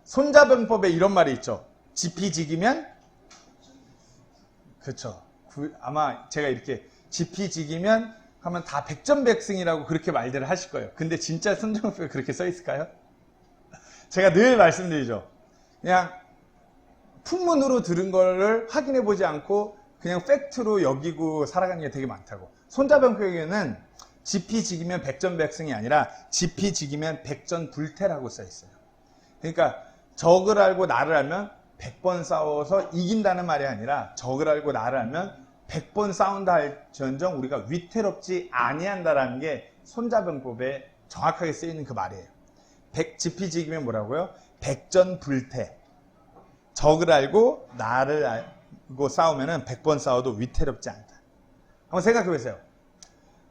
손자병법에 이런 말이 있죠. 지피지기면, 그렇죠. 아마 제가 이렇게 지피지기면 하면 다 백전백승이라고 그렇게 말들을 하실 거예요. 근데 진짜 손자병법에 그렇게 써 있을까요? 제가 늘 말씀드리죠. 그냥 풍문으로 들은 거를 확인해 보지 않고 그냥 팩트로 여기고 살아가는 게 되게 많다고. 손자병법에는 지피지기면 백전백승이 아니라 지피지기면 백전불태라고 써 있어요. 그러니까 적을 알고 나를 알면 100번 싸워서 이긴다는 말이 아니라 적을 알고 나를 알면 100번 싸운다 할지언정 우리가 위태롭지 아니한다라는 게 손자병법에 정확하게 쓰이는 그 말이에요. 지피지기면 뭐라고요? 백전불태. 적을 알고 나를 알고 싸우면 100번 싸워도 위태롭지 않다. 한번 생각해 보세요.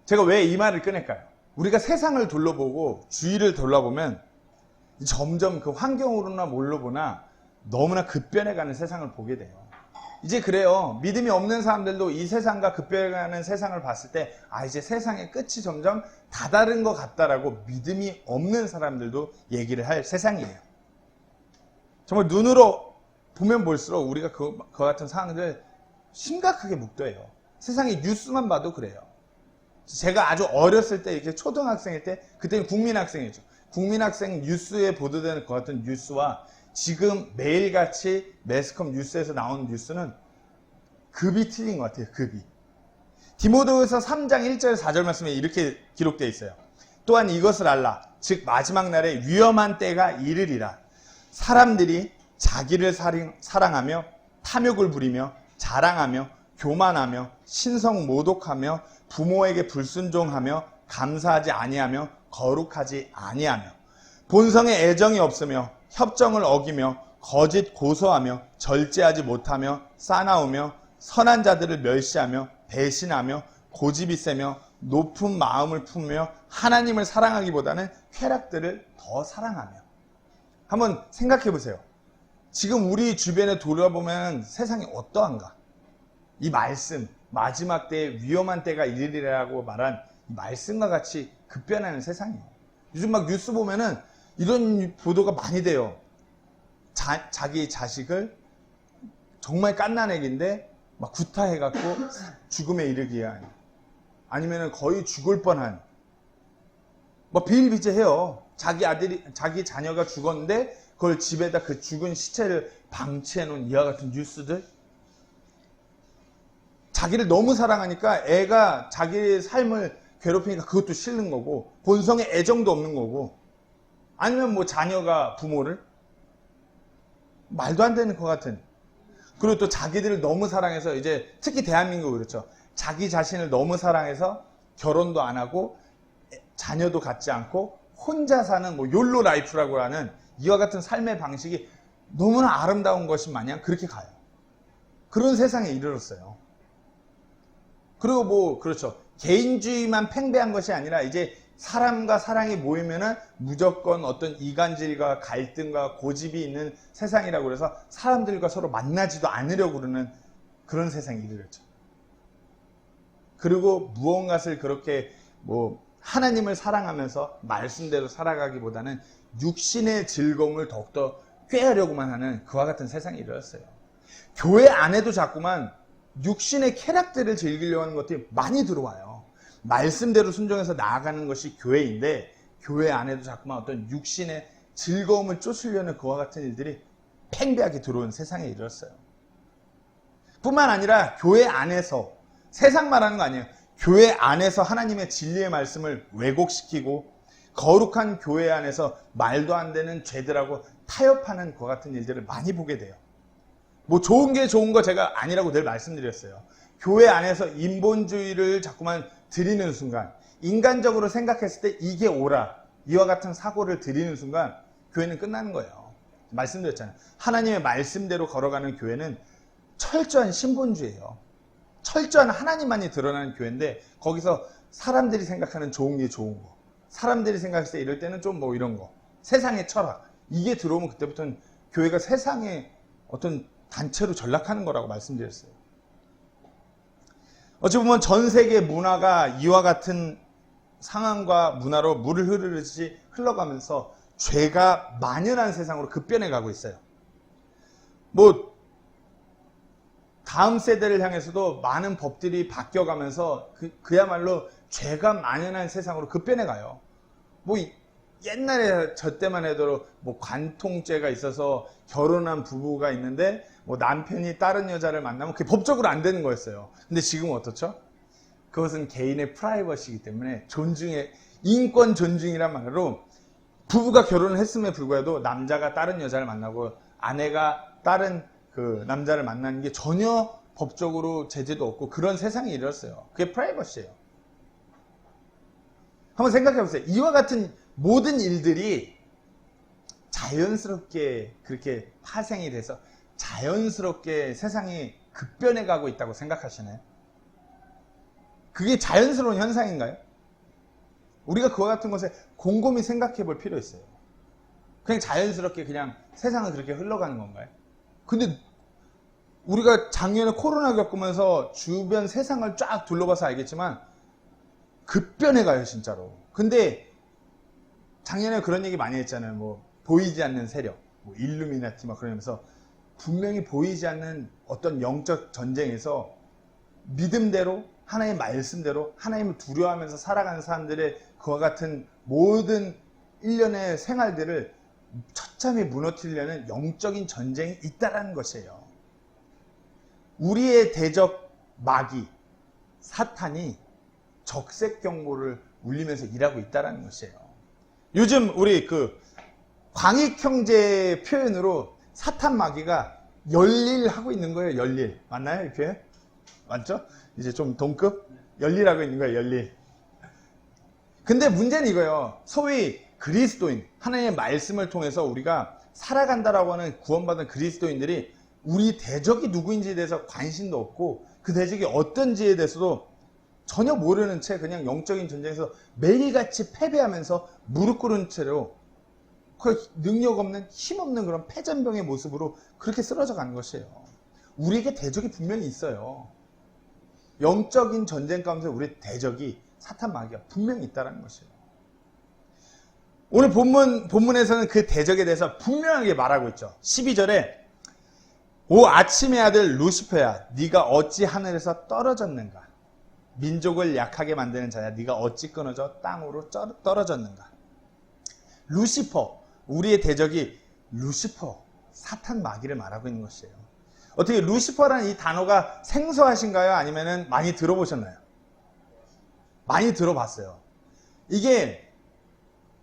제가 왜 이 말을 꺼낼까요? 우리가 세상을 둘러보고 주위를 돌아보면 점점 그 환경으로나 뭘로 보나 너무나 급변해가는 세상을 보게 돼요. 이제 그래요. 믿음이 없는 사람들도 이 세상과 급변해가는 세상을 봤을 때 이제 세상의 끝이 점점 다다른 것 같다라고 믿음이 없는 사람들도 얘기를 할 세상이에요. 정말 눈으로 보면 볼수록 우리가 그와 같은 상황들 심각하게 묵도해요. 세상의 뉴스만 봐도 그래요. 제가 아주 어렸을 때 이렇게 초등학생일 때 그때는 국민학생이죠. 국민학생 뉴스에 보도되는 그 같은 뉴스와 지금 매일같이 매스컴 뉴스에서 나오는 뉴스는 급이 틀린 것 같아요. 급이. 디모데후서 3장 1절 4절 말씀에 이렇게 기록되어 있어요. 또한 이것을 알라. 즉 마지막 날에 위험한 때가 이르리라. 사람들이 자기를 사랑하며 탐욕을 부리며 자랑하며 교만하며 신성 모독하며 부모에게 불순종하며 감사하지 아니하며 거룩하지 아니하며 본성에 애정이 없으며 협정을 어기며 거짓 고소하며 절제하지 못하며 싸나우며 선한 자들을 멸시하며 배신하며 고집이 세며 높은 마음을 품으며 하나님을 사랑하기보다는 쾌락들을 더 사랑하며. 한번 생각해 보세요. 지금 우리 주변에 돌아보면 세상이 어떠한가? 이 말씀, 마지막 때에 위험한 때가 이르리라고 말한 이 말씀과 같이 급변하는 세상이에요. 요즘 막 뉴스 보면은 이런 보도가 많이 돼요. 자기 자식을 정말 갓난애기인데 막 구타해갖고 죽음에 이르게 한, 아니면은 거의 죽을 뻔한, 뭐 비일비재해요. 자기 자녀가 죽었는데 그걸 집에다 그 죽은 시체를 방치해 놓은 이와 같은 뉴스들. 자기를 너무 사랑하니까 애가 자기의 삶을 괴롭히니까 그것도 싫은 거고, 본성에 애정도 없는 거고, 아니면 뭐 자녀가 부모를 말도 안 되는 것 같은. 그리고 또 자기들을 너무 사랑해서, 이제 특히 대한민국 그렇죠. 자기 자신을 너무 사랑해서 결혼도 안 하고 자녀도 갖지 않고 혼자 사는 뭐 욜로 라이프라고 하는 이와 같은 삶의 방식이 너무나 아름다운 것이 마냥 그렇게 가요. 그런 세상에 이르렀어요. 그리고 뭐 그렇죠. 개인주의만 팽배한 것이 아니라 이제 사람과 사랑이 모이면은 무조건 어떤 이간질과 갈등과 고집이 있는 세상이라고 그래서 사람들과 서로 만나지도 않으려고 그러는 그런 세상이 이르렀죠. 그리고 무언가를 그렇게 뭐 하나님을 사랑하면서 말씀대로 살아가기보다는 육신의 즐거움을 더욱더 꾀하려고만 하는 그와 같은 세상이 이르렀어요. 교회 안에도 자꾸만 육신의 쾌락들을 즐기려고 하는 것들이 많이 들어와요. 말씀대로 순종해서 나아가는 것이 교회인데, 교회 안에도 자꾸만 어떤 육신의 즐거움을 쫓으려는 그와 같은 일들이 팽배하게 들어온 세상에 이르렀어요. 뿐만 아니라 교회 안에서, 세상 말하는 거 아니에요. 교회 안에서 하나님의 진리의 말씀을 왜곡시키고 거룩한 교회 안에서 말도 안 되는 죄들하고 타협하는 그와 같은 일들을 많이 보게 돼요. 뭐 좋은 게 좋은 거 제가 아니라고 늘 말씀드렸어요. 교회 안에서 인본주의를 자꾸만 들이는 순간, 인간적으로 생각했을 때 이게 옳아, 이와 같은 사고를 들이는 순간 교회는 끝나는 거예요. 말씀드렸잖아요. 하나님의 말씀대로 걸어가는 교회는 철저한 신본주의예요. 철저한 하나님만이 드러나는 교회인데, 거기서 사람들이 생각하는 좋은 게 좋은 거, 사람들이 생각했을 때 이럴 때는 좀 뭐 이런 거, 세상의 철학, 이게 들어오면 그때부터는 교회가 세상의 어떤 단체로 전락하는 거라고 말씀드렸어요. 어찌 보면 전 세계 문화가 이와 같은 상황과 문화로 물을 흐르듯이 흘러가면서 죄가 만연한 세상으로 급변해 가고 있어요. 뭐 다음 세대를 향해서도 많은 법들이 바뀌어가면서 그야말로 죄가 만연한 세상으로 급변해 가요. 뭐 옛날에 저 때만 해도 뭐 관통죄가 있어서 결혼한 부부가 있는데 뭐 남편이 다른 여자를 만나면 그게 법적으로 안 되는 거였어요. 근데 지금은 어떻죠? 그것은 개인의 프라이버시이기 때문에 인권 존중이란 말로 부부가 결혼을 했음에 불구하고 남자가 다른 여자를 만나고 아내가 다른 그 남자를 만나는 게 전혀 법적으로 제재도 없고 그런 세상이 이뤘어요. 그게 프라이버시예요. 한번 생각해 보세요. 이와 같은 모든 일들이 자연스럽게 그렇게 파생이 돼서 자연스럽게 세상이 급변해 가고 있다고 생각하시나요? 그게 자연스러운 현상인가요? 우리가 그와 같은 것에 곰곰이 생각해 볼 필요 있어요. 그냥 자연스럽게 그냥 세상은 그렇게 흘러가는 건가요? 근데 우리가 작년에 코로나 겪으면서 주변 세상을 쫙 둘러봐서 알겠지만 급변해 가요, 진짜로. 근데 작년에 그런 얘기 많이 했잖아요. 뭐 보이지 않는 세력, 뭐 일루미나티 막 그러면서 분명히 보이지 않는 어떤 영적 전쟁에서 믿음대로 하나님의 말씀대로 하나님을 두려워하면서 살아가는 사람들의 그와 같은 모든 일련의 생활들을 처참히 무너뜨리려는 영적인 전쟁이 있다라는 것이에요. 우리의 대적 마귀 사탄이 적색 경보를 울리면서 일하고 있다라는 것이에요. 요즘 우리 그 광익형제 표현으로 사탄 마귀가 열일하고 있는 거예요. 열일 맞나요? 이 표현? 맞죠? 이제 좀 동급? 열일하고 있는 거예요. 열일. 근데 문제는 이거예요. 소위 그리스도인 하나님의 말씀을 통해서 우리가 살아간다라고 하는 구원받은 그리스도인들이 우리 대적이 누구인지에 대해서 관심도 없고 그 대적이 어떤지에 대해서도 전혀 모르는 채 그냥 영적인 전쟁에서 매일같이 패배하면서 무릎 꿇은 채로 거의 능력 없는 힘없는 그런 패전병의 모습으로 그렇게 쓰러져 가는 것이에요. 우리에게 대적이 분명히 있어요. 영적인 전쟁 가운데 우리 대적이 사탄 마귀가 분명히 있다는 것이에요. 오늘 본문에서는 그 대적에 대해서 분명하게 말하고 있죠. 12절에 오 아침의 아들 루시퍼야 네가 어찌 하늘에서 떨어졌는가. 민족을 약하게 만드는 자야 네가 어찌 끊어져 땅으로 떨어졌는가. 루시퍼 우리의 대적이 루시퍼 사탄 마귀를 말하고 있는 것이에요. 어떻게 루시퍼라는 이 단어가 생소하신가요? 아니면 많이 들어보셨나요? 많이 들어봤어요. 이게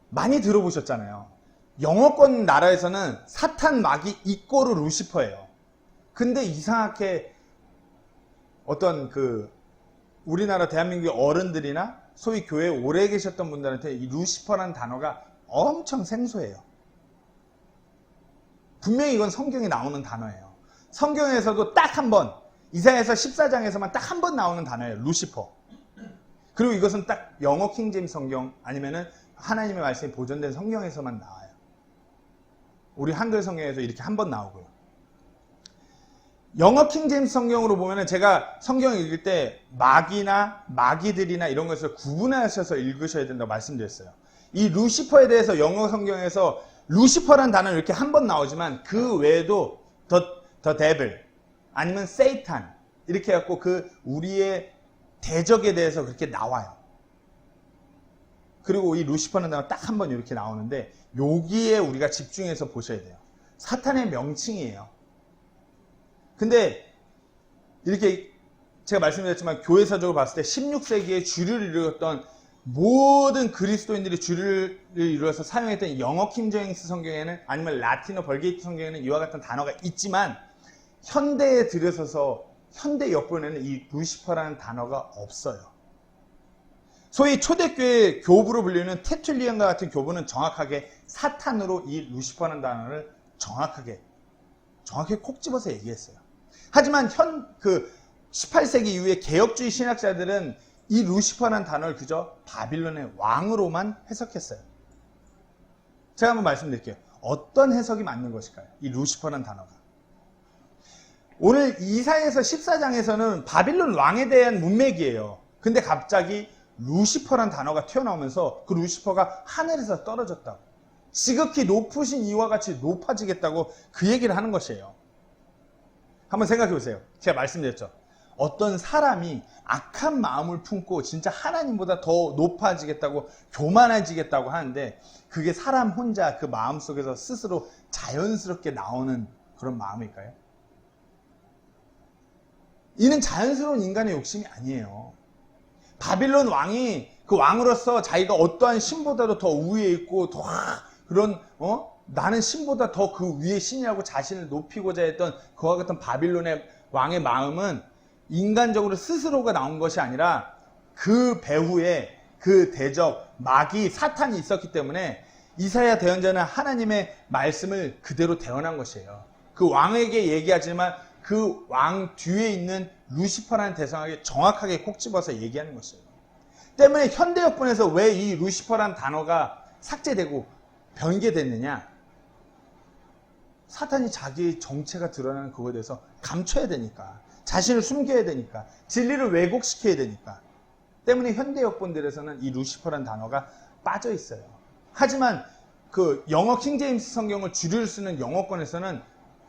많이 들어보셨잖아요. 영어권 나라에서는 사탄 마귀 이꼬르 루시퍼예요. 근데 이상하게 어떤 그 우리나라 대한민국의 어른들이나 소위 교회에 오래 계셨던 분들한테 이 루시퍼라는 단어가 엄청 생소해요. 분명히 이건 성경에 나오는 단어예요. 성경에서도 딱 한 번, 이사야서 14장에서만 딱 한 번 나오는 단어예요. 루시퍼. 그리고 이것은 딱 영어 킹제임스 성경 아니면은 하나님의 말씀이 보존된 성경에서만 나와요. 우리 한글 성경에서 이렇게 한 번 나오고요. 영어 킹제임스 성경으로 보면은 제가 성경을 읽을 때 마귀나 마귀들이나 이런 것을 구분하셔서 읽으셔야 된다고 말씀드렸어요. 이 루시퍼에 대해서 영어 성경에서 루시퍼라는 단어는 이렇게 한 번 나오지만 그 외에도 the devil 아니면 세이탄 이렇게 해갖고 그 우리의 대적에 대해서 그렇게 나와요. 그리고 이 루시퍼라는 단어 딱 한 번 이렇게 나오는데 여기에 우리가 집중해서 보셔야 돼요. 사탄의 명칭이에요. 근데 이렇게 제가 말씀드렸지만 교회사적으로 봤을 때 16세기에 주를 이루었던 모든 그리스도인들이 주를 이루어서 사용했던 영어 킹제임스 성경에는 아니면 라틴어 벌게이트 성경에는 이와 같은 단어가 있지만 현대에 들여서서 현대 역본에는 이 루시퍼라는 단어가 없어요. 소위 초대교회 교부로 불리는 테툴리안과 같은 교부는 정확하게 사탄으로 이 루시퍼라는 단어를 정확하게 콕 집어서 얘기했어요. 하지만 18세기 이후에 개혁주의 신학자들은 이 루시퍼라는 단어를 그저 바빌론의 왕으로만 해석했어요. 제가 한번 말씀드릴게요. 어떤 해석이 맞는 것일까요? 이 루시퍼라는 단어가. 오늘 이사야서 14장에서는 바빌론 왕에 대한 문맥이에요. 근데 갑자기 루시퍼라는 단어가 튀어나오면서 그 루시퍼가 하늘에서 떨어졌다고. 지극히 높으신 이와 같이 높아지겠다고 그 얘기를 하는 것이에요. 한번 생각해 보세요. 제가 말씀드렸죠. 어떤 사람이 악한 마음을 품고 진짜 하나님보다 더 높아지겠다고 교만해지겠다고 하는데 그게 사람 혼자 그 마음 속에서 스스로 자연스럽게 나오는 그런 마음일까요? 이는 자연스러운 인간의 욕심이 아니에요. 바빌론 왕이 그 왕으로서 자기가 어떠한 신보다도 더 우위에 있고 더 그런 나는 신보다 더 그 위에 신이라고 자신을 높이고자 했던 그와 같은 바빌론의 왕의 마음은 인간적으로 스스로가 나온 것이 아니라 그 배후에 그 대적 마귀 사탄이 있었기 때문에 이사야 대언자는 하나님의 말씀을 그대로 대언한 것이에요. 그 왕에게 얘기하지만 그 왕 뒤에 있는 루시퍼라는 대상에게 정확하게 콕 집어서 얘기하는 것이에요. 때문에 현대역본에서 왜 이 루시퍼라는 단어가 삭제되고 변개됐느냐? 사탄이 자기의 정체가 드러나는 그거에 대해서 감춰야 되니까, 자신을 숨겨야 되니까, 진리를 왜곡시켜야 되니까. 때문에 현대역본들에서는 이 루시퍼라는 단어가 빠져 있어요. 하지만 그 영어 킹제임스 성경을 줄일 쓰는 영어권에서는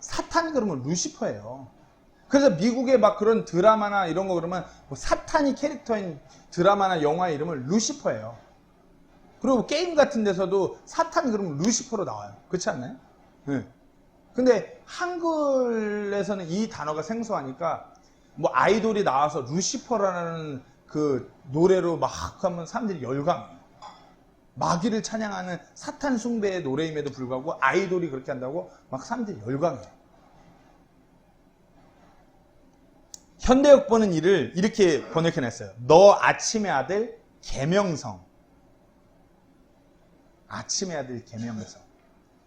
사탄이 그러면 루시퍼예요. 그래서 미국의 막 그런 드라마나 이런 거 그러면 뭐 사탄이 캐릭터인 드라마나 영화의 이름을 루시퍼예요. 그리고 게임 같은 데서도 사탄이 그러면 루시퍼로 나와요. 그렇지 않나요? 네. 근데 한글에서는 이 단어가 생소하니까 뭐 아이돌이 나와서 루시퍼라는 그 노래로 막 하면 사람들이 열광해요. 마귀를 찬양하는 사탄 숭배의 노래임에도 불구하고 아이돌이 그렇게 한다고 막 사람들이 열광해요. 현대역본은 이를 이렇게 번역해냈어요. 너 아침의 아들 계명성. 아침의 아들 계명성.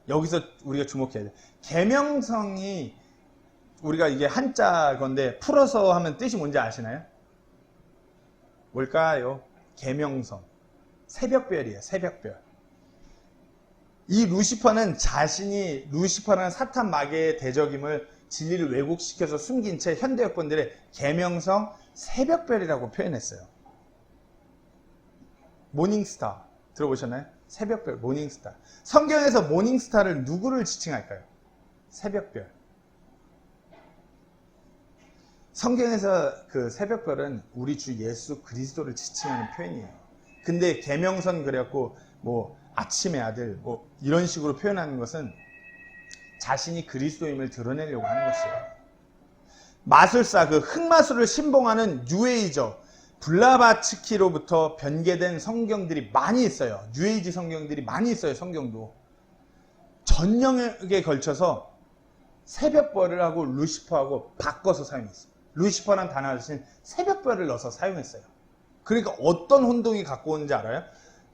여기서 우리가 주목해야 돼요. 계명성이 우리가 이게 한자 건데 풀어서 하면 뜻이 뭔지 아시나요? 뭘까요? 계명성. 새벽별이에요. 새벽별. 이 루시퍼는 자신이 루시퍼라는 사탄 마귀의 대적임을 진리를 왜곡시켜서 숨긴 채 현대역본들의 계명성 새벽별이라고 표현했어요. 모닝스타 들어보셨나요? 새벽별, 모닝스타. 성경에서 모닝스타를 누구를 지칭할까요? 새벽별. 성경에서 그 새벽별은 우리 주 예수 그리스도를 지칭하는 표현이에요. 근데 계명선 그래갖고 뭐 아침의 아들 뭐 이런 식으로 표현하는 것은 자신이 그리스도임을 드러내려고 하는 것이에요. 마술사, 그 흑마술을 신봉하는 뉴에이저 블라바츠키로부터 변개된 성경들이 많이 있어요. 뉴에이지 성경들이 많이 있어요. 성경도 전역에 걸쳐서 새벽별을 하고 루시퍼하고 바꿔서 사용했어요. 루시퍼라는 단어 대신 새벽별을 넣어서 사용했어요. 그러니까 어떤 혼동이 갖고 오는지 알아요?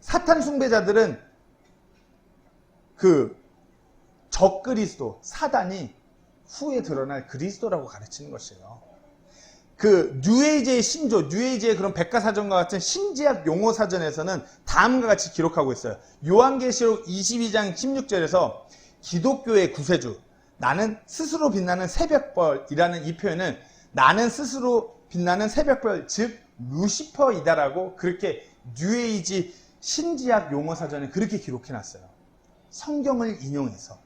사탄 숭배자들은 그 적그리스도, 사단이 후에 드러날 그리스도라고 가르치는 것이에요. 그 뉴에이지의 신조, 뉴에이지의 그런 백과사전과 같은 신지학 용어사전에서는 다음과 같이 기록하고 있어요. 요한계시록 22장 16절에서 기독교의 구세주, 나는 스스로 빛나는 새벽별이라는 이 표현은 나는 스스로 빛나는 새벽별, 즉 루시퍼이다라고 그렇게 뉴에이지 신지학 용어사전에 그렇게 기록해놨어요. 성경을 인용해서.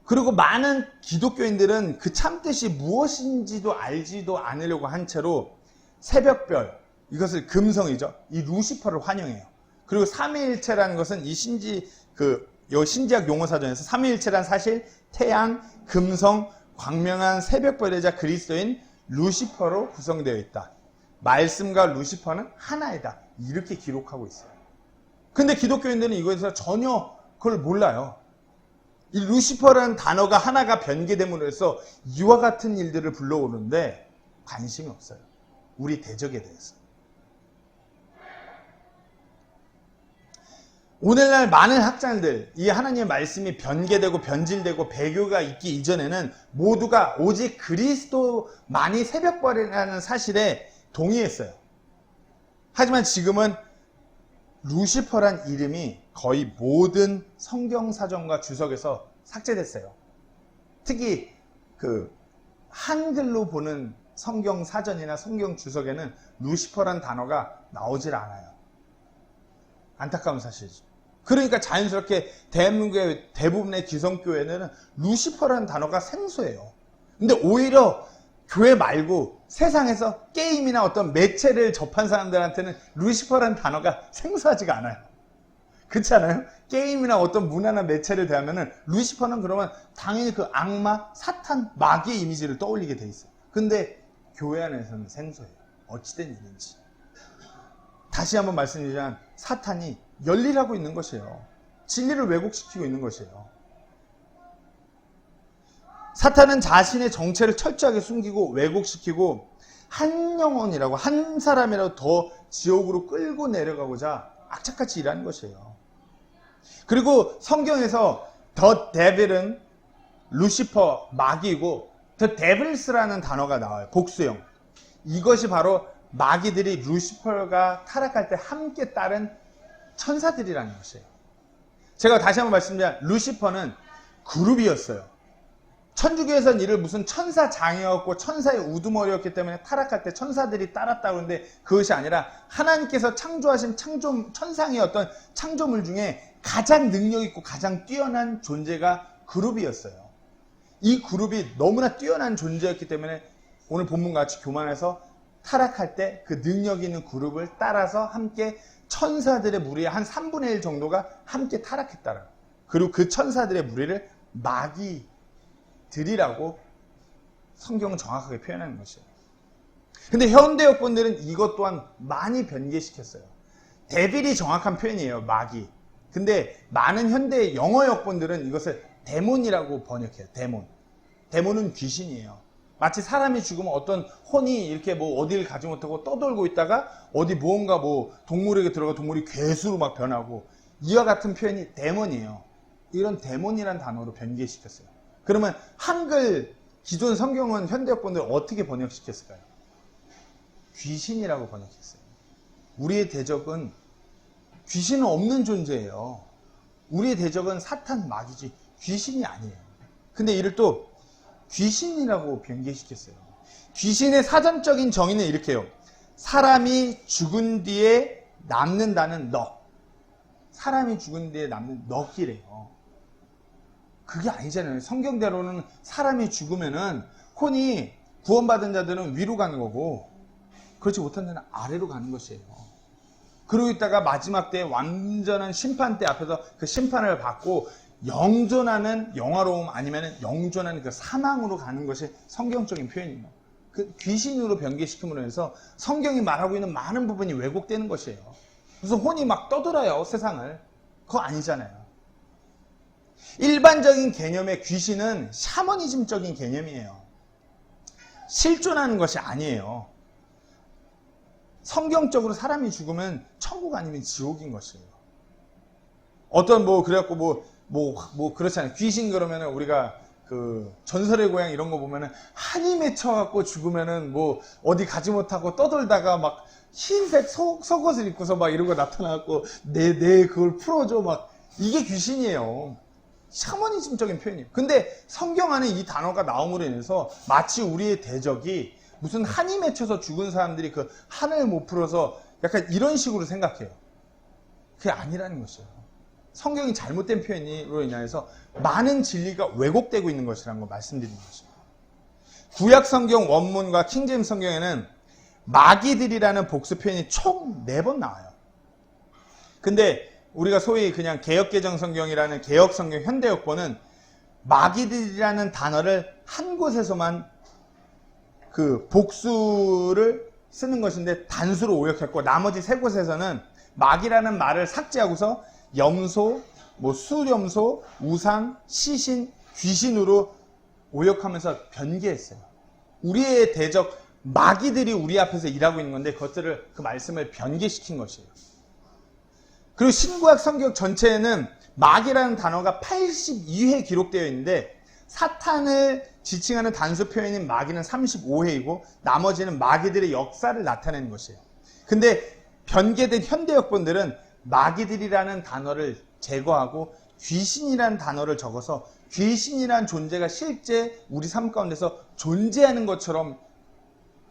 그리고 많은 기독교인들은 그 참뜻이 무엇인지도 알지도 않으려고 한 채로 새벽별, 이것을 금성이죠. 이 루시퍼를 환영해요. 그리고 삼위일체라는 것은 이 신지학 용어사전에서 삼위일체란 사실 태양, 금성, 광명한 새벽별이자 그리스도인 루시퍼로 구성되어 있다. 말씀과 루시퍼는 하나이다. 이렇게 기록하고 있어요. 근데 기독교인들은 이거에서 전혀 그걸 몰라요. 이 루시퍼라는 단어가 하나가 변개됨으로 해서 이와 같은 일들을 불러오는데 관심이 없어요. 우리 대적에 대해서. 오늘날 많은 학자들, 이 하나님의 말씀이 변개되고 변질되고 배교가 있기 이전에는 모두가 오직 그리스도만이 새벽별이라는 사실에 동의했어요. 하지만 지금은 루시퍼란 이름이 거의 모든 성경사전과 주석에서 삭제됐어요. 특히 그 한글로 보는 성경사전이나 성경주석에는 루시퍼란 단어가 나오질 않아요. 안타까운 사실이죠. 그러니까 자연스럽게 대한민국의 대부분의 기성교회는 루시퍼라는 단어가 생소해요. 근데 오히려 교회 말고 세상에서 게임이나 어떤 매체를 접한 사람들한테는 루시퍼라는 단어가 생소하지가 않아요. 그렇지 않아요? 게임이나 어떤 문화나 매체를 대하면은 루시퍼는 그러면 당연히 그 악마, 사탄, 마귀의 이미지를 떠올리게 돼 있어요. 근데 교회 안에서는 생소해요. 어찌된 일인지. 다시 한번 말씀드리자면 사탄이 열일하고 있는 것이에요. 진리를 왜곡시키고 있는 것이에요. 사탄은 자신의 정체를 철저하게 숨기고 왜곡시키고 한 영혼이라고, 한 사람이라도 더 지옥으로 끌고 내려가고자 악착같이 일하는 것이에요. 그리고 성경에서 The Devil은 루시퍼, 마귀이고 The Devils라는 단어가 나와요. 복수형. 이것이 바로 마귀들이 루시퍼가 타락할 때 함께 따른 천사들이라는 것이에요. 제가 다시 한번 말씀드리면 루시퍼는 그룹이었어요. 천주교에서는 이를 무슨 천사장이었고 천사의 우두머리였기 때문에 타락할 때 천사들이 따랐다고 하는데 그것이 아니라 하나님께서 창조하신 천상의 어떤 창조물 중에 가장 능력 있고 가장 뛰어난 존재가 그룹이었어요. 이 그룹이 너무나 뛰어난 존재였기 때문에 오늘 본문과 같이 교만해서 타락할 때 그 능력 있는 그룹을 따라서 함께 천사들의 무리의 한 3분의 1 정도가 함께 타락했다라. 그리고 그 천사들의 무리를 마귀들이라고 성경은 정확하게 표현하는 것이에요. 근데 현대 역본들은 이것 또한 많이 변개시켰어요. 데빌이 정확한 표현이에요. 마귀. 근데 많은 현대 영어 역본들은 이것을 데몬이라고 번역해요. 데몬. 데몬은 귀신이에요. 마치 사람이 죽으면 어떤 혼이 이렇게 뭐 어디를 가지 못하고 떠돌고 있다가 어디 무언가 뭐 동물에게 들어가 동물이 괴수로 막 변하고 이와 같은 표현이 데몬이에요. 이런 데몬이라는 단어로 변개시켰어요. 그러면 한글 기존 성경은 현대 역본들 어떻게 번역시켰을까요? 귀신이라고 번역했어요. 우리의 대적은 귀신은 없는 존재예요. 우리의 대적은 사탄, 마귀지 귀신이 아니에요. 근데 이를 또 귀신이라고 변개시켰어요. 귀신의 사전적인 정의는 이렇게 해요. 사람이 죽은 뒤에 남는다는 넋. 사람이 죽은 뒤에 남는 넋이래요. 그게 아니잖아요. 성경대로는 사람이 죽으면은 혼이 구원받은 자들은 위로 가는 거고 그렇지 못한 자는 아래로 가는 것이에요. 그러고 있다가 마지막 때 완전한 심판대 앞에서 그 심판을 받고 영존하는 영화로움 아니면 영존하는 그 사망으로 가는 것이 성경적인 표현이에요. 그 귀신으로 변개시킴으로 해서 성경이 말하고 있는 많은 부분이 왜곡되는 것이에요. 그래서 혼이 막 떠돌아요, 세상을. 그거 아니잖아요. 일반적인 개념의 귀신은 샤머니즘적인 개념이에요. 실존하는 것이 아니에요. 성경적으로 사람이 죽으면 천국 아니면 지옥인 것이에요. 어떤 그래갖고 그렇잖아요. 귀신 그러면은 우리가 그 전설의 고향 이런 거 보면은 한이 맺혀갖고 죽으면은 어디 가지 못하고 떠돌다가 막 흰색 속옷을 입고서 막 이런 거 나타나갖고 내 그걸 풀어줘 막 이게 귀신이에요. 샤머니즘적인 표현이에요. 근데 성경 안에 이 단어가 나옴으로 인해서 마치 우리의 대적이 무슨 한이 맺혀서 죽은 사람들이 그 한을 못 풀어서 약간 이런 식으로 생각해요. 그게 아니라는 것이에요. 성경이 잘못된 표현으로 인해서 많은 진리가 왜곡되고 있는 것이라는 걸 말씀드리는 것입니다. 구약 성경 원문과 킹제임스 성경에는 마귀들이라는 복수 표현이 총 4번 나와요. 근데 우리가 소위 그냥 개역개정 성경이라는 개역 성경 현대 역본은 마귀들이라는 단어를 한 곳에서만 그 복수를 쓰는 것인데 단수로 오역했고 나머지 3곳에서는 마귀라는 말을 삭제하고서 염소, 수렴소, 우상, 시신, 귀신으로 오역하면서 변개했어요. 우리의 대적 마귀들이 우리 앞에서 일하고 있는 건데 그것들을 그 말씀을 변개시킨 것이에요. 그리고 신구약 성경 전체에는 마귀라는 단어가 82회 기록되어 있는데 사탄을 지칭하는 단수 표현인 마귀는 35회이고 나머지는 마귀들의 역사를 나타내는 것이에요. 근데 변개된 현대 역본들은 마귀들이라는 단어를 제거하고 귀신이라는 단어를 적어서 귀신이라는 존재가 실제 우리 삶 가운데서 존재하는 것처럼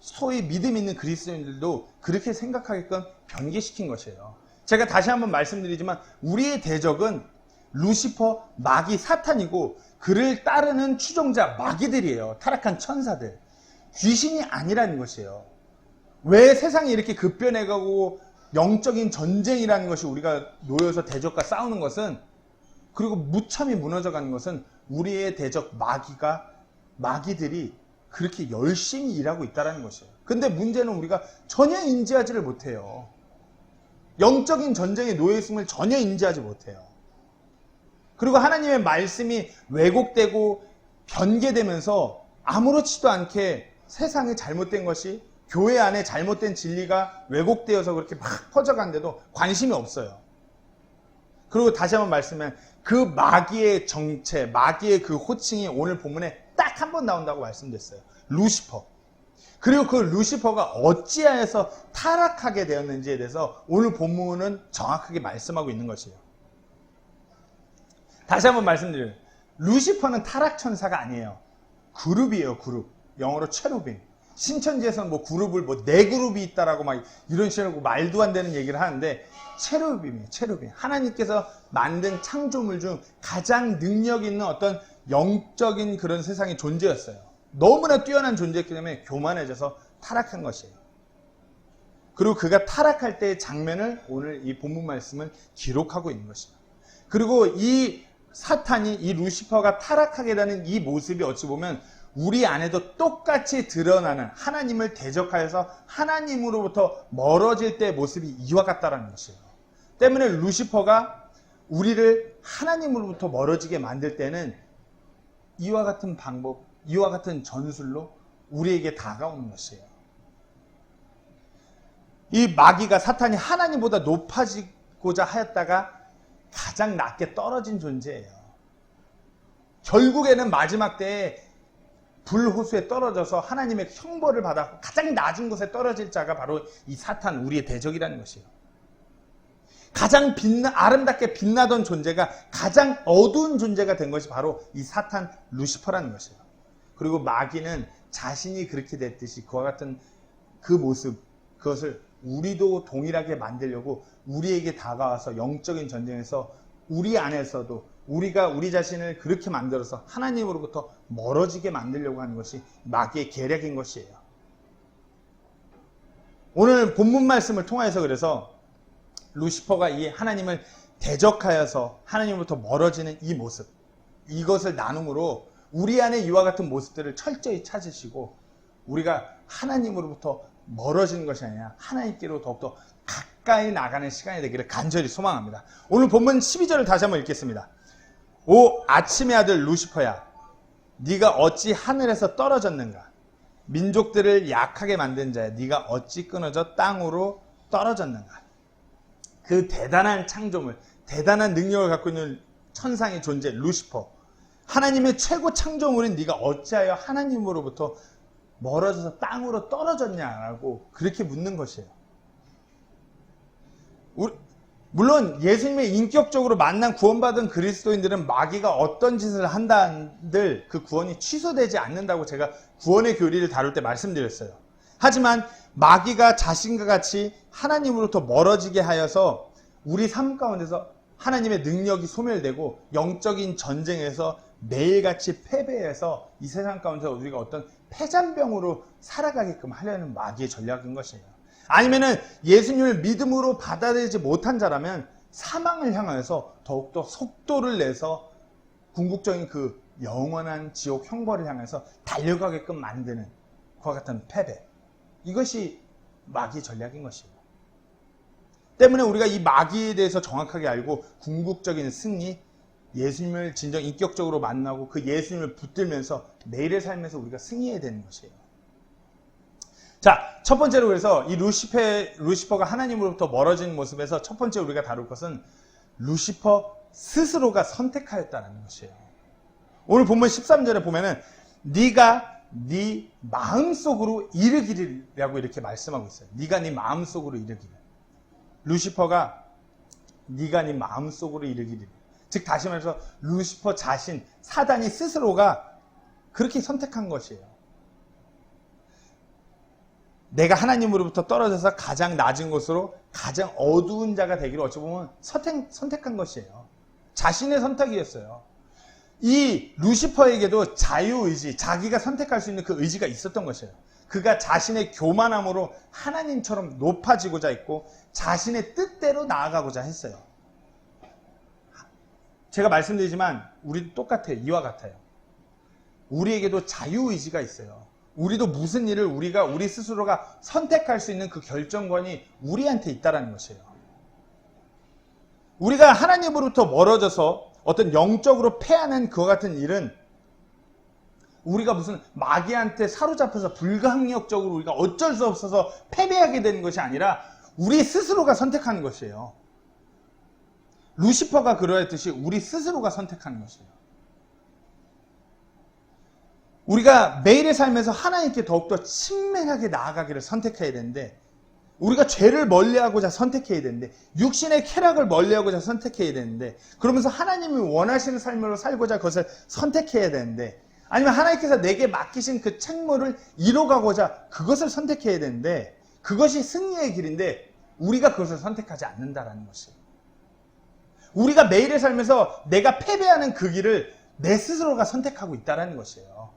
소위 믿음 있는 그리스도인들도 그렇게 생각하게끔 변개시킨 것이에요. 제가 다시 한번 말씀드리지만 우리의 대적은 루시퍼, 마귀, 사탄이고 그를 따르는 추종자, 마귀들이에요. 타락한 천사들. 귀신이 아니라는 것이에요. 왜 세상이 이렇게 급변해가고 영적인 전쟁이라는 것이 우리가 놓여서 대적과 싸우는 것은, 그리고 무참히 무너져가는 것은 우리의 대적 마귀들이 그렇게 열심히 일하고 있다는 것이에요. 근데 문제는 우리가 전혀 인지하지를 못해요. 영적인 전쟁에 놓여있음을 전혀 인지하지 못해요. 그리고 하나님의 말씀이 왜곡되고 변개되면서 아무렇지도 않게 세상에 잘못된 것이, 교회 안에 잘못된 진리가 왜곡되어서 그렇게 막 퍼져간데도 관심이 없어요. 그리고 다시 한번 말씀하면 그 마귀의 정체, 마귀의 그 호칭이 오늘 본문에 딱 한 번 나온다고 말씀드렸어요. 루시퍼. 그리고 그 루시퍼가 어찌하여서 타락하게 되었는지에 대해서 오늘 본문은 정확하게 말씀하고 있는 것이에요. 다시 한번 말씀드려요. 루시퍼는 타락천사가 아니에요. 그룹이에요, 그룹. 영어로 체루빔. 신천지에서는 뭐 그룹을 네 그룹이 있다라고 막 이런 식으로 말도 안 되는 얘기를 하는데, 체루빔이에요, 체루빔. 하나님께서 만든 창조물 중 가장 능력 있는 어떤 영적인 그런 세상의 존재였어요. 너무나 뛰어난 존재였기 때문에 교만해져서 타락한 것이에요. 그리고 그가 타락할 때의 장면을 오늘 이 본문 말씀은 기록하고 있는 것입니다. 그리고 이 사탄이, 이 루시퍼가 타락하게 되는 이 모습이 어찌 보면 우리 안에도 똑같이 드러나는, 하나님을 대적하여서 하나님으로부터 멀어질 때의 모습이 이와 같다는 것이에요. 때문에 루시퍼가 우리를 하나님으로부터 멀어지게 만들 때는 이와 같은 방법, 이와 같은 전술로 우리에게 다가오는 것이에요. 이 마귀가, 사탄이 하나님보다 높아지고자 하였다가 가장 낮게 떨어진 존재예요. 결국에는 마지막 때에 불호수에 떨어져서 하나님의 형벌을 받아 가장 낮은 곳에 떨어질 자가 바로 이 사탄, 우리의 대적이라는 것이에요. 가장 아름답게 빛나던 존재가 가장 어두운 존재가 된 것이 바로 이 사탄, 루시퍼라는 것이에요. 그리고 마귀는 자신이 그렇게 됐듯이 그와 같은 그 모습, 그것을 우리도 동일하게 만들려고 우리에게 다가와서 영적인 전쟁에서 우리 안에서도 우리가 우리 자신을 그렇게 만들어서 하나님으로부터 멀어지게 만들려고 하는 것이 마귀의 계략인 것이에요. 오늘 본문 말씀을 통하여서 그래서 루시퍼가 이 하나님을 대적하여서 하나님으로부터 멀어지는 이 모습, 이것을 나눔으로 우리 안에 이와 같은 모습들을 철저히 찾으시고 우리가 하나님으로부터 멀어지는 것이 아니라 하나님께로 더욱더 가까이 나가는 시간이 되기를 간절히 소망합니다. 오늘 본문 12절을 다시 한번 읽겠습니다. 오 아침의 아들 루시퍼야, 네가 어찌 하늘에서 떨어졌는가? 민족들을 약하게 만든 자야, 네가 어찌 끊어져 땅으로 떨어졌는가? 그 대단한 창조물, 대단한 능력을 갖고 있는 천상의 존재 루시퍼, 하나님의 최고 창조물인 네가 어찌하여 하나님으로부터 멀어져서 땅으로 떨어졌냐라고 그렇게 묻는 것이에요. 물론 예수님의 인격적으로 만난 구원받은 그리스도인들은 마귀가 어떤 짓을 한다는들 그 구원이 취소되지 않는다고 제가 구원의 교리를 다룰 때 말씀드렸어요. 하지만 마귀가 자신과 같이 하나님으로부터 멀어지게 하여서 우리 삶 가운데서 하나님의 능력이 소멸되고 영적인 전쟁에서 매일같이 패배해서 이 세상 가운데서 우리가 어떤 패잔병으로 살아가게끔 하려는 마귀의 전략인 것이에요. 아니면은 예수님을 믿음으로 받아들이지 못한 자라면 사망을 향하여서 더욱더 속도를 내서 궁극적인 그 영원한 지옥 형벌을 향해서 달려가게끔 만드는 그와 같은 패배, 이것이 마귀의 전략인 것이에요. 때문에 우리가 이 마귀에 대해서 정확하게 알고 궁극적인 승리, 예수님을 진정 인격적으로 만나고 그 예수님을 붙들면서 매일의 삶에서 우리가 승리해야 되는 것이에요. 자, 첫 번째로 그래서 이 루시퍼가 하나님으로부터 멀어진 모습에서 첫 번째 우리가 다룰 것은 루시퍼 스스로가 선택하였다는 것이에요. 오늘 본문 13절에 보면은 네가 네 마음속으로 이르기를이라고 이렇게 말씀하고 있어요. 네가 네 마음속으로 이르기를. 루시퍼가 네가 네 마음속으로 이르기를. 즉 다시 말해서 루시퍼 자신, 사단이 스스로가 그렇게 선택한 것이에요. 내가 하나님으로부터 떨어져서 가장 낮은 곳으로 가장 어두운 자가 되기를 어찌 보면 선택한 것이에요. 자신의 선택이었어요. 이 루시퍼에게도 자유의지, 자기가 선택할 수 있는 그 의지가 있었던 것이에요. 그가 자신의 교만함으로 하나님처럼 높아지고자 했고 자신의 뜻대로 나아가고자 했어요. 제가 말씀드리지만 우리도 똑같아요. 이와 같아요. 우리에게도 자유의지가 있어요. 우리도 무슨 일을 우리 스스로가 선택할 수 있는 그 결정권이 우리한테 있다는 것이에요. 우리가 하나님으로부터 멀어져서 어떤 영적으로 패하는 그와 같은 일은 우리가 무슨 마귀한테 사로잡혀서 불가항력적으로 우리가 어쩔 수 없어서 패배하게 되는 것이 아니라 우리 스스로가 선택하는 것이에요. 루시퍼가 그러했듯이 우리 스스로가 선택하는 것이에요. 우리가 매일의 삶에서 하나님께 더욱더 친밀하게 나아가기를 선택해야 되는데 우리가 죄를 멀리하고자 선택해야 되는데 육신의 쾌락을 멀리하고자 선택해야 되는데 그러면서 하나님이 원하시는 삶으로 살고자 그것을 선택해야 되는데 아니면 하나님께서 내게 맡기신 그 책무를 이뤄가고자 그것을 선택해야 되는데 그것이 승리의 길인데 우리가 그것을 선택하지 않는다라는 것이에요. 우리가 매일의 삶에서 내가 패배하는 그 길을 내 스스로가 선택하고 있다는 것이에요.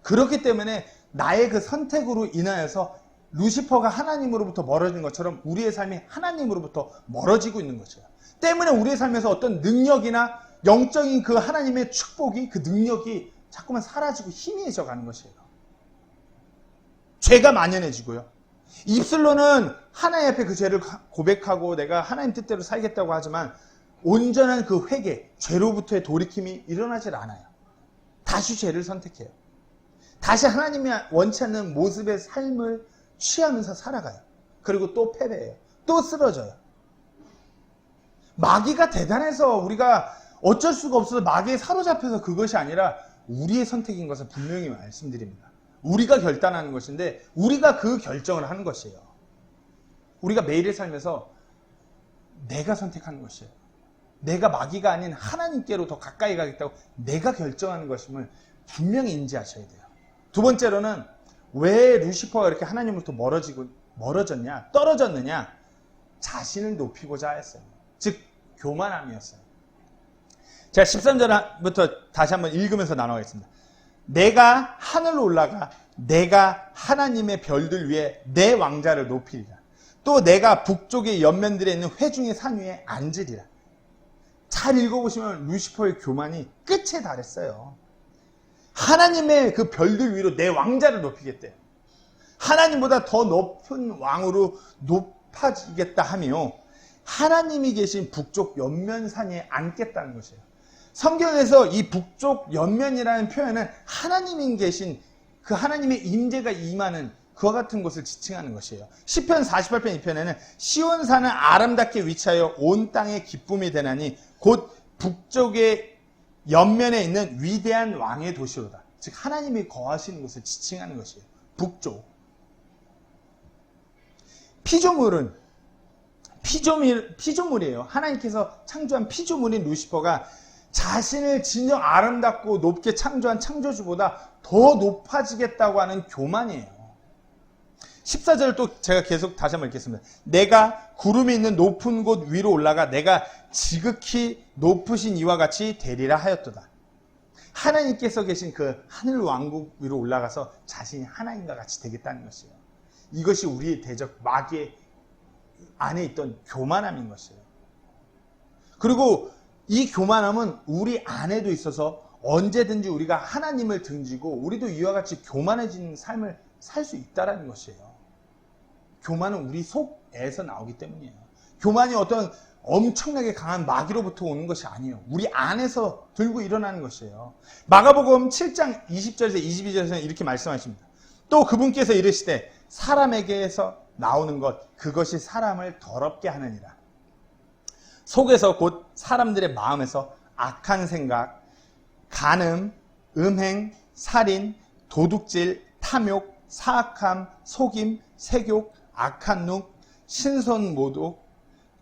그렇기 때문에 나의 그 선택으로 인하여서 루시퍼가 하나님으로부터 멀어진 것처럼 우리의 삶이 하나님으로부터 멀어지고 있는 것이에요. 때문에 우리의 삶에서 어떤 능력이나 영적인 그 하나님의 축복이 그 능력이 자꾸만 사라지고 희미해져 가는 것이에요. 죄가 만연해지고요. 입술로는 하나님 앞에 그 죄를 고백하고 내가 하나님 뜻대로 살겠다고 하지만 온전한 그 회개, 죄로부터의 돌이킴이 일어나질 않아요. 다시 죄를 선택해요. 다시 하나님이 원치 않는 모습의 삶을 취하면서 살아가요. 그리고 또 패배해요. 또 쓰러져요. 마귀가 대단해서 우리가 어쩔 수가 없어서 마귀에 사로잡혀서 그것이 아니라 우리의 선택인 것을 분명히 말씀드립니다. 우리가 결단하는 것인데 우리가 그 결정을 하는 것이에요. 우리가 매일의 삶에서 내가 선택하는 것이에요. 내가 마귀가 아닌 하나님께로 더 가까이 가겠다고 내가 결정하는 것임을 분명히 인지하셔야 돼요. 두 번째로는 왜 루시퍼가 이렇게 하나님으로부터 멀어졌냐, 떨어졌느냐? 자신을 높이고자 했어요. 즉 교만함이었어요. 제가 13절부터 다시 한번 읽으면서 나눠가겠습니다. 내가 하늘로 올라가 내가 하나님의 별들 위에 내 왕자를 높이리라. 또 내가 북쪽의 옆면들에 있는 회중의 산 위에 앉으리라. 잘 읽어보시면 루시퍼의 교만이 끝에 달했어요. 하나님의 그 별들 위로 내 왕자를 높이겠대요. 하나님보다 더 높은 왕으로 높아지겠다 하며 하나님이 계신 북쪽 옆면산에 앉겠다는 것이에요. 성경에서 이 북쪽 옆면이라는 표현은 하나님이 계신 그 하나님의 임재가 임하는 그와 같은 곳을 지칭하는 것이에요. 시편 48편 2편에는 시온산은 아름답게 위치하여 온 땅의 기쁨이 되나니 곧 북쪽의 옆면에 있는 위대한 왕의 도시로다. 즉 하나님이 거하시는 곳을 지칭하는 것이에요. 북쪽. 피조물은 피조물이에요. 하나님께서 창조한 피조물인 루시퍼가 자신을 진정 아름답고 높게 창조한 창조주보다 더 높아지겠다고 하는 교만이에요. 14절 또 제가 계속 다시 한번 읽겠습니다. 내가 구름이 있는 높은 곳 위로 올라가 내가 지극히 높으신 이와 같이 되리라 하였도다. 하나님께서 계신 그 하늘 왕국 위로 올라가서 자신이 하나님과 같이 되겠다는 것이에요. 이것이 우리의 대적 마귀의 안에 있던 교만함인 것이에요. 그리고 이 교만함은 우리 안에도 있어서 언제든지 우리가 하나님을 등지고 우리도 이와 같이 교만해지는 삶을 살 수 있다는 것이에요. 교만은 우리 속에서 나오기 때문이에요. 교만이 어떤 엄청나게 강한 마귀로부터 오는 것이 아니에요. 우리 안에서 들고 일어나는 것이에요. 마가복음 7장 20절에서 22절에서는 이렇게 말씀하십니다. 또 그분께서 이르시되 사람에게서 나오는 것 그것이 사람을 더럽게 하느니라. 속에서 곧 사람들의 마음에서 악한 생각, 간음, 음행, 살인, 도둑질, 탐욕, 사악함, 속임, 색욕, 악한 눅, 신선모독,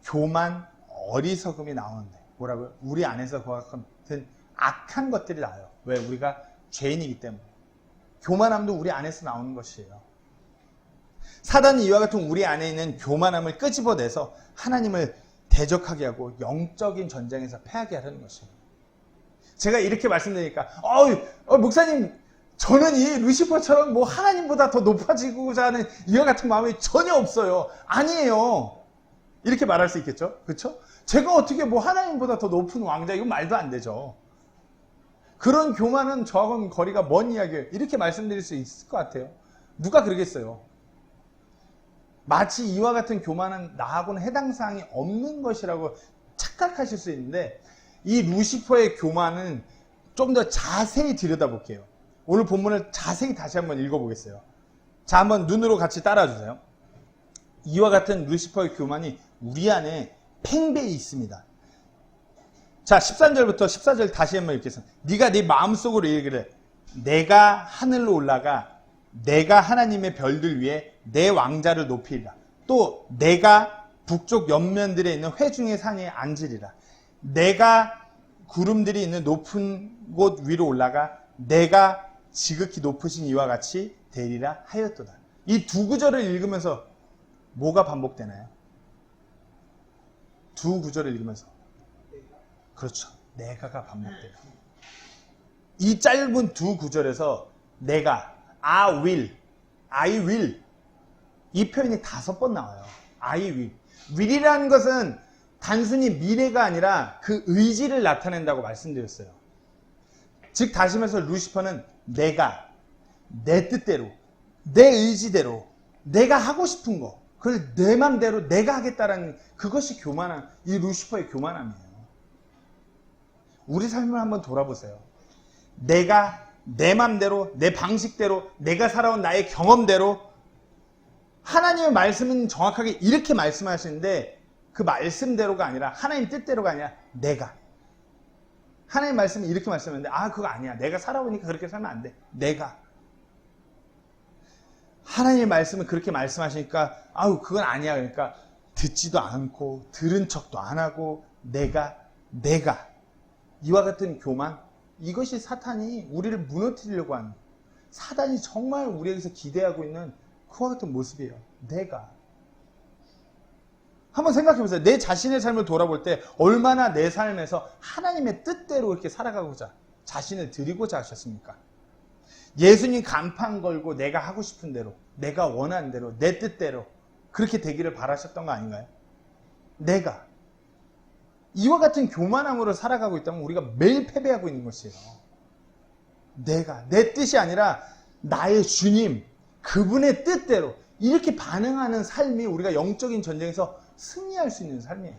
교만, 어리석음이 나오는데 뭐라고요? 우리 안에서 그와 같은 악한 것들이 나와요. 왜? 우리가 죄인이기 때문에. 교만함도 우리 안에서 나오는 것이에요. 사단은 이와 같은 우리 안에 있는 교만함을 끄집어내서 하나님을 대적하게 하고 영적인 전쟁에서 패하게 하려는 것입니다. 제가 이렇게 말씀드리니까 목사님, 저는 이 루시퍼처럼 뭐 하나님보다 더 높아지고자 하는 이와 같은 마음이 전혀 없어요. 아니에요. 이렇게 말할 수 있겠죠? 그렇죠? 제가 어떻게 뭐 하나님보다 더 높은 왕자, 이건 말도 안 되죠. 그런 교만은 저하고는 거리가 먼 이야기예요. 이렇게 말씀드릴 수 있을 것 같아요. 누가 그러겠어요? 마치 이와 같은 교만은 나하고는 해당 사항이 없는 것이라고 착각하실 수 있는데, 이 루시퍼의 교만은 좀 더 자세히 들여다볼게요. 오늘 본문을 자세히 다시 한번 읽어보겠어요. 자, 한번 눈으로 같이 따라주세요. 이와 같은 루시퍼의 교만이 우리 안에 팽배히 있습니다. 자, 13절부터 14절 다시 한번 읽겠습니다. 네가 네 마음속으로 이르기를 내가 하늘로 올라가 내가 하나님의 별들 위에 내 왕자를 높이리라. 또 내가 북쪽 옆면들에 있는 회중의 산에 앉으리라. 내가 구름들이 있는 높은 곳 위로 올라가 내가 지극히 높으신 이와 같이 되리라 하였도다. 이 두 구절을 읽으면서 뭐가 반복되나요? 두 구절을 읽으면서 그렇죠. 내가가 반복돼요. 이 짧은 두 구절에서 내가, I will 이 표현이 5번 나와요. I will. will이라는 것은 단순히 미래가 아니라 그 의지를 나타낸다고 말씀드렸어요. 즉 다시 말해서 루시퍼는 내가 내 뜻대로 내 의지대로 내가 하고 싶은 거 그걸 내 맘대로 내가 하겠다라는 그것이 교만함, 이 루시퍼의 교만함이에요. 우리 삶을 한번 돌아보세요. 내가 내 맘대로 내 방식대로 내가 살아온 나의 경험대로 하나님의 말씀은 정확하게 이렇게 말씀하시는데 그 말씀대로가 아니라 하나님 뜻대로가 아니라 내가 하나님 말씀이 이렇게 말씀하는데 그거 아니야. 내가 살아보니까 그렇게 살면 안 돼. 내가 하나님의 말씀은 그렇게 말씀하시니까 그건 아니야. 그러니까 듣지도 않고 들은 척도 안 하고 내가 이와 같은 교만, 이것이 사탄이 우리를 무너뜨리려고 하는, 사단이 정말 우리에게서 기대하고 있는 그와 같은 모습이에요. 내가. 한번 생각해 보세요. 내 자신의 삶을 돌아볼 때 얼마나 내 삶에서 하나님의 뜻대로 이렇게 살아가고자 자신을 드리고자 하셨습니까? 예수님 간판 걸고 내가 하고 싶은 대로, 내가 원하는 대로, 내 뜻대로 그렇게 되기를 바라셨던 거 아닌가요? 내가. 이와 같은 교만함으로 살아가고 있다면 우리가 매일 패배하고 있는 것이에요. 내가, 내 뜻이 아니라 나의 주님, 그분의 뜻대로 이렇게 반응하는 삶이 우리가 영적인 전쟁에서 승리할 수 있는 삶이에요.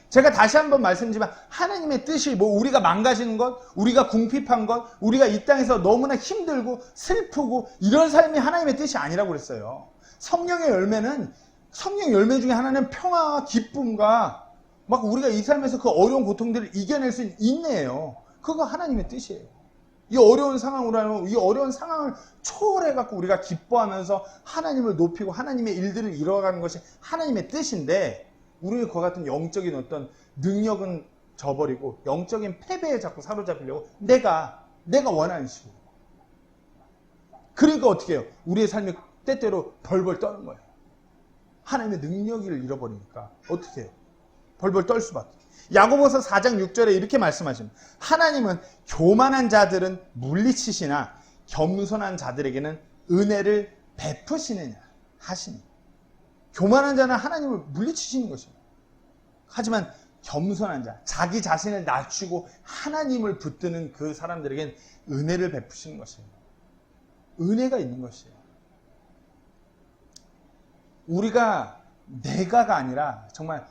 제가 다시 한번 말씀드리지만 하나님의 뜻이 우리가 망가지는 것, 우리가 궁핍한 것, 우리가 이 땅에서 너무나 힘들고 슬프고 이런 삶이 하나님의 뜻이 아니라고 그랬어요. 성령의 열매는, 성령의 열매 중에 하나는 평화와 기쁨과 막 우리가 이 삶에서 그 어려운 고통들을 이겨낼 수 있는 인내예요. 그거 하나님의 뜻이에요. 이 어려운 상황으로 하면 이 어려운 상황을 초월해갖고 우리가 기뻐하면서 하나님을 높이고 하나님의 일들을 이뤄가는 것이 하나님의 뜻인데 우리는 그와 같은 영적인 어떤 능력은 저버리고 영적인 패배에 자꾸 사로잡히려고 내가 원하는 식으로. 그러니까 어떻게 해요? 우리의 삶이 때때로 벌벌 떠는 거예요. 하나님의 능력을 잃어버리니까 어떻게 해요? 벌벌 떨 수밖에. 야고보서 4장 6절에 이렇게 말씀하십니다. 하나님은 교만한 자들은 물리치시나 겸손한 자들에게는 은혜를 베푸시느냐 하시니. 교만한 자는 하나님을 물리치시는 것입니다. 하지만 겸손한 자, 자기 자신을 낮추고 하나님을 붙드는 그 사람들에겐 은혜를 베푸시는 것이에요. 은혜가 있는 것이에요. 우리가 내가가 아니라 정말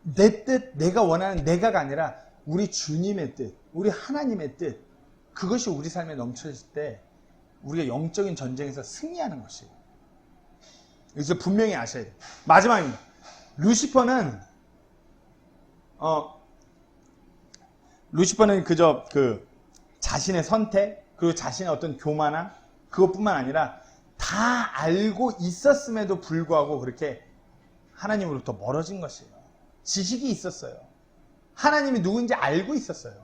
내 뜻, 내가 원하는 내가가 아니라 우리 주님의 뜻, 우리 하나님의 뜻, 그것이 우리 삶에 넘쳐질 때 우리가 영적인 전쟁에서 승리하는 것이에요. 그래서 분명히 아셔야 돼요. 마지막입니다. 루시퍼는 그저 자신의 선택, 그리고 자신의 어떤 교만함, 그것뿐만 아니라 다 알고 있었음에도 불구하고 그렇게 하나님으로부터 멀어진 것이에요. 지식이 있었어요. 하나님이 누군지 알고 있었어요.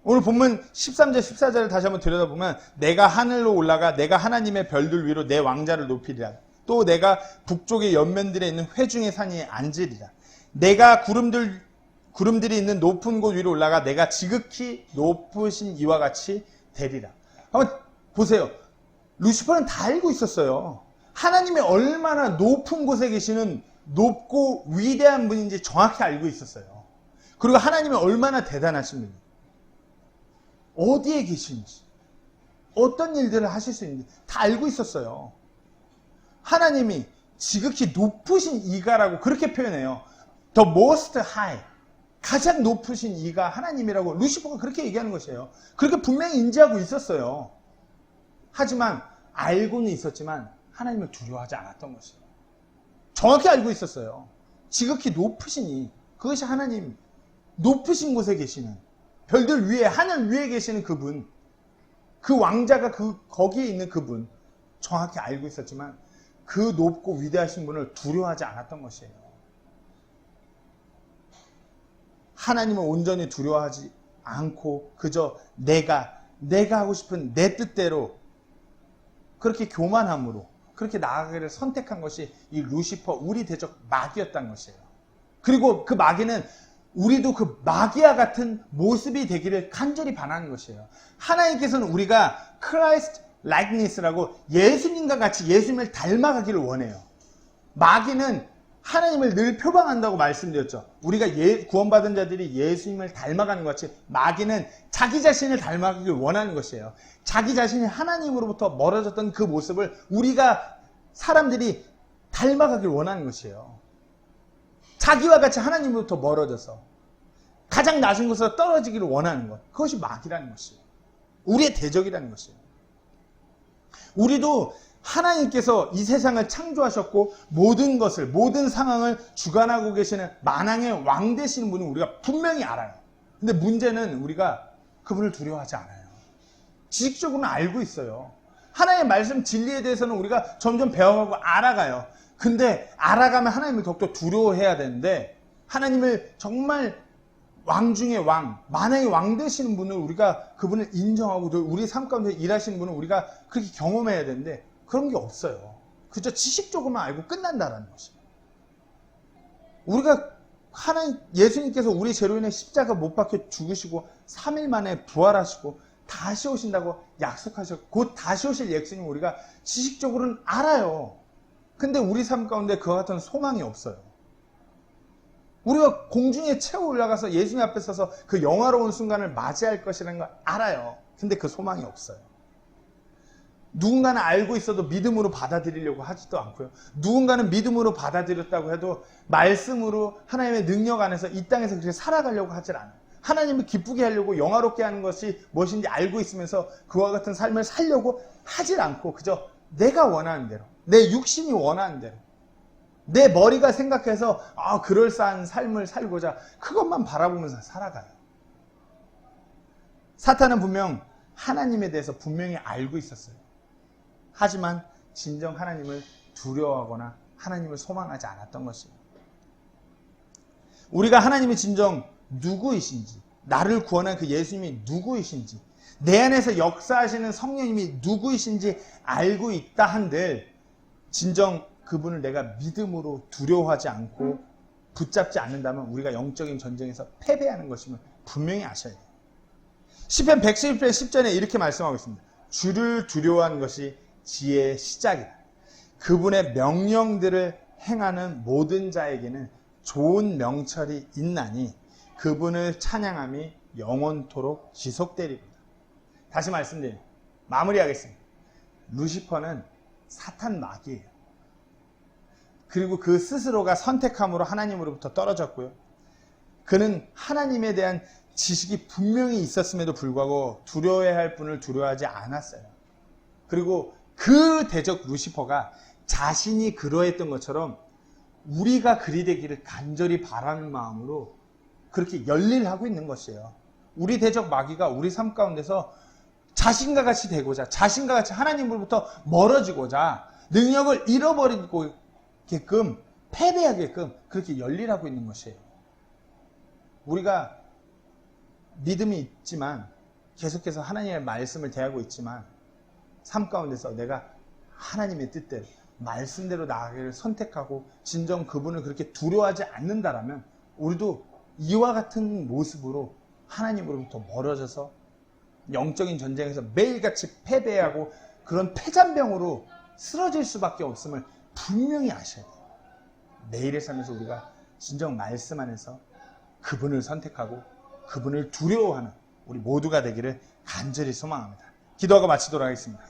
오늘 본문 13절 14절을 다시 한번 들여다보면 내가 하늘로 올라가 내가 하나님의 별들 위로 내 왕자를 높이리라. 또 내가 북쪽의 옆면들에 있는 회중의 산 위에 앉으리라. 내가 구름들이 있는 높은 곳 위로 올라가 내가 지극히 높으신 이와 같이 되리라. 한번 보세요. 루시퍼는 다 알고 있었어요. 하나님이 얼마나 높은 곳에 계시는 높고 위대한 분인지 정확히 알고 있었어요. 그리고 하나님이 얼마나 대단하신 분인지, 어디에 계신지, 어떤 일들을 하실 수 있는지 다 알고 있었어요. 하나님이 지극히 높으신 이가라고 그렇게 표현해요. The most high. 가장 높으신 이가 하나님이라고 루시퍼가 그렇게 얘기하는 것이에요. 그렇게 분명히 인지하고 있었어요. 하지만 알고는 있었지만 하나님을 두려워하지 않았던 것이에요. 정확히 알고 있었어요. 지극히 높으신 이, 그것이 하나님, 높으신 곳에 계시는, 별들 위에, 하늘 위에 계시는 그분, 그 왕자가 거기에 있는 그분, 정확히 알고 있었지만 그 높고 위대하신 분을 두려워하지 않았던 것이에요. 하나님을 온전히 두려워하지 않고 그저 내가 하고 싶은 내 뜻대로 그렇게 교만함으로 그렇게 나아가기를 선택한 것이 이 루시퍼, 우리 대적 마귀였다는 것이에요. 그리고 그 마귀는 우리도 그 마귀와 같은 모습이 되기를 간절히 바라는 것이에요. 하나님께서는 우리가 Christ likeness라고 예수님과 같이 예수님을 닮아가기를 원해요. 마귀는 하나님을 늘 표방한다고 말씀드렸죠. 우리가 구원받은 자들이 예수님을 닮아가는 것 같이 마귀는 자기 자신을 닮아가기를 원하는 것이에요. 자기 자신이 하나님으로부터 멀어졌던 그 모습을 우리가 사람들이 닮아가기를 원하는 것이에요. 자기와 같이 하나님으로부터 멀어져서 가장 낮은 곳에서 떨어지기를 원하는 것. 그것이 마귀라는 것이에요. 우리의 대적이라는 것이에요. 우리도 하나님께서 이 세상을 창조하셨고 모든 것을, 모든 상황을 주관하고 계시는 만왕의 왕 되시는 분은 우리가 분명히 알아요. 근데 문제는 우리가 그분을 두려워하지 않아요. 지식적으로는 알고 있어요. 하나님의 말씀 진리에 대해서는 우리가 점점 배워가고 알아가요. 근데 알아가면 하나님을 더욱더 두려워해야 되는데 하나님을 정말 왕 중의 왕, 만왕의 왕 되시는 분을 우리가 그분을 인정하고 우리 삶 가운데 일하시는 분을 우리가 그렇게 경험해야 되는데 그런 게 없어요. 그저 지식적으로만 알고 끝난다라는 것이에요. 우리가 예수님께서 우리 죄로 인해 십자가 못 박혀 죽으시고 3일 만에 부활하시고 다시 오신다고 약속하셨고 곧 다시 오실 예수님 우리가 지식적으로는 알아요. 근데 우리 삶 가운데 그와 같은 소망이 없어요. 우리가 공중에 채워 올라가서 예수님 앞에 서서 그 영화로운 순간을 맞이할 것이라는 걸 알아요. 근데 그 소망이 없어요. 누군가는 알고 있어도 믿음으로 받아들이려고 하지도 않고요. 누군가는 믿음으로 받아들였다고 해도 말씀으로 하나님의 능력 안에서 이 땅에서 그렇게 살아가려고 하질 않아요. 하나님을 기쁘게 하려고 영화롭게 하는 것이 무엇인지 알고 있으면서 그와 같은 삶을 살려고 하질 않고 그저 내가 원하는 대로, 내 육신이 원하는 대로, 내 머리가 생각해서 그럴싸한 삶을 살고자 그것만 바라보면서 살아가요. 사탄은 분명 하나님에 대해서 분명히 알고 있었어요. 하지만 진정 하나님을 두려워하거나 하나님을 소망하지 않았던 것이에요. 우리가 하나님이 진정 누구이신지, 나를 구원한 그 예수님이 누구이신지, 내 안에서 역사하시는 성령님이 누구이신지 알고 있다 한들 진정 그분을 내가 믿음으로 두려워하지 않고 붙잡지 않는다면 우리가 영적인 전쟁에서 패배하는 것임을 분명히 아셔야 돼요. 시편 111편 10절에 이렇게 말씀하고 있습니다. 주를 두려워하는 것이 지혜의 시작이다. 그분의 명령들을 행하는 모든 자에게는 좋은 명철이 있나니 그분을 찬양함이 영원토록 지속되리로다. 다시 말씀드립니다. 마무리하겠습니다. 루시퍼는 사탄 마귀예요. 그리고 그 스스로가 선택함으로 하나님으로부터 떨어졌고요. 그는 하나님에 대한 지식이 분명히 있었음에도 불구하고 두려워해야 할 분을 두려워하지 않았어요. 그리고 그 대적 루시퍼가 자신이 그러했던 것처럼 우리가 그리 되기를 간절히 바라는 마음으로 그렇게 열일하고 있는 것이에요. 우리 대적 마귀가 우리 삶 가운데서 자신과 같이 되고자, 자신과 같이 하나님으로부터 멀어지고자, 능력을 잃어버리게끔, 패배하게끔 그렇게 열일하고 있는 것이에요. 우리가 믿음이 있지만 계속해서 하나님의 말씀을 대하고 있지만 삶 가운데서 내가 하나님의 뜻대로 말씀대로 나아가기를 선택하고 진정 그분을 그렇게 두려워하지 않는다라면 우리도 이와 같은 모습으로 하나님으로부터 멀어져서 영적인 전쟁에서 매일같이 패배하고 그런 패잔병으로 쓰러질 수밖에 없음을 분명히 아셔야 돼요. 매일의 삶에서 우리가 진정 말씀 안에서 그분을 선택하고 그분을 두려워하는 우리 모두가 되기를 간절히 소망합니다. 기도하고 마치도록 하겠습니다.